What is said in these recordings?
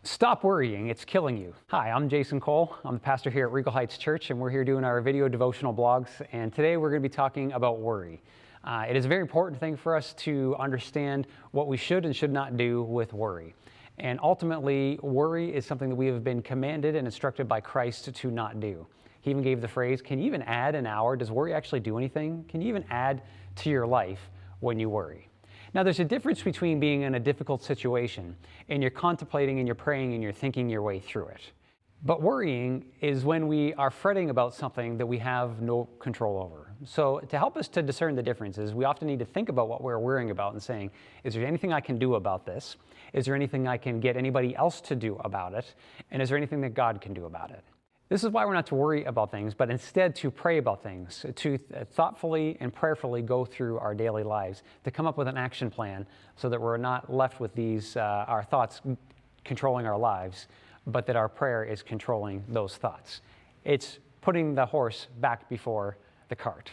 Stop worrying, it's killing you. Hi, I'm Jason Cole. I'm the pastor here at Regal Heights Church, and we're here doing our video devotional blogs. And today we're going to be talking about worry. It is a very important thing for us to understand what we should and should not do with worry. And ultimately, worry is something that we have been commanded and instructed by Christ to not do. He even gave the phrase, can you even add an hour? Does worry actually do anything? Can you even add to your life when you worry? Now, there's a difference between being in a difficult situation and you're contemplating and you're praying and you're thinking your way through it. But worrying is when we are fretting about something that we have no control over. So to help us to discern the differences, we often need to think about what we're worrying about and saying, is there anything I can do about this? Is there anything I can get anybody else to do about it? And is there anything that God can do about it? This is why we're not to worry about things, but instead to pray about things, to thoughtfully and prayerfully go through our daily lives, to come up with an action plan so that we're not left with these, our thoughts controlling our lives, but that our prayer is controlling those thoughts. It's putting the horse back before the cart.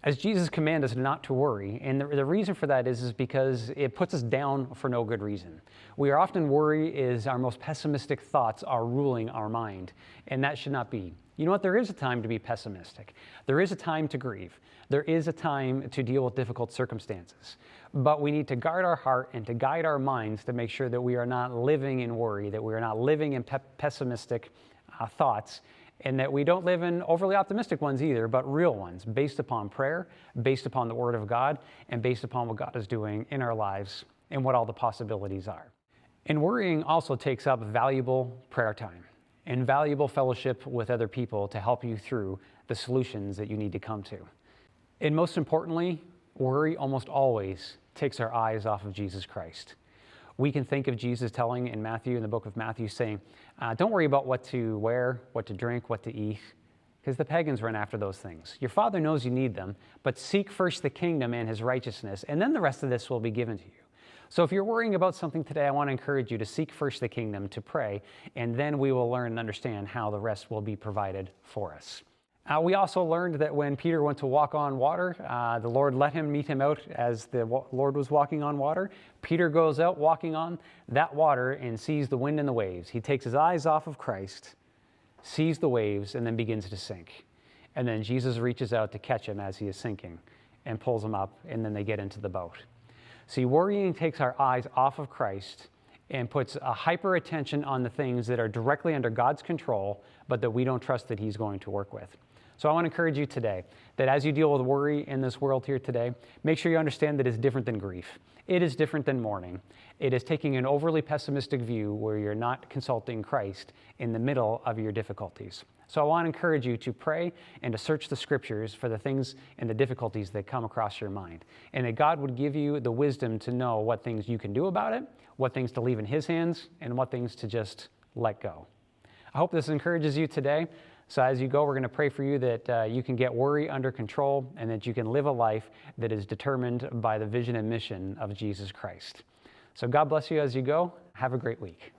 As Jesus commanded us not to worry, and the reason for that is because it puts us down for no good reason. We are often worry is our most pessimistic thoughts are ruling our mind, and that should not be. You know what? There is a time to be pessimistic. There is a time to grieve. There is a time to deal with difficult circumstances. But we need to guard our heart and to guide our minds to make sure that we are not living in worry, that we are not living in pessimistic thoughts, and that we don't live in overly optimistic ones either, but real ones, based upon prayer, based upon the Word of God, and based upon what God is doing in our lives and what all the possibilities are. And worrying also takes up valuable prayer time and valuable fellowship with other people to help you through the solutions that you need to come to. And most importantly, worry almost always takes our eyes off of Jesus Christ. We can think of Jesus telling in the book of Matthew, saying, don't worry about what to wear, what to drink, what to eat, because the pagans run after those things. Your Father knows you need them, but seek first the kingdom and His righteousness, and then the rest of this will be given to you. So if you're worrying about something today, I want to encourage you to seek first the kingdom, to pray, and then we will learn and understand how the rest will be provided for us. We also learned that when Peter went to walk on water, the Lord let him meet him out as the Lord was walking on water. Peter goes out walking on that water and sees the wind and the waves. He takes his eyes off of Christ, sees the waves, and then begins to sink. And then Jesus reaches out to catch him as he is sinking and pulls him up, and then they get into the boat. See, worrying takes our eyes off of Christ and puts a hyper attention on the things that are directly under God's control, but that we don't trust that He's going to work with. So I want to encourage you today that as you deal with worry in this world here today, make sure you understand that it's different than grief. It is different than mourning. It is taking an overly pessimistic view where you're not consulting Christ in the middle of your difficulties. So I want to encourage you to pray and to search the Scriptures for the things and the difficulties that come across your mind, and that God would give you the wisdom to know what things you can do about it, what things to leave in His hands, and what things to just let go. I hope this encourages you today. So as you go, we're going to pray for you that you can get worry under control and that you can live a life that is determined by the vision and mission of Jesus Christ. So God bless you as you go. Have a great week.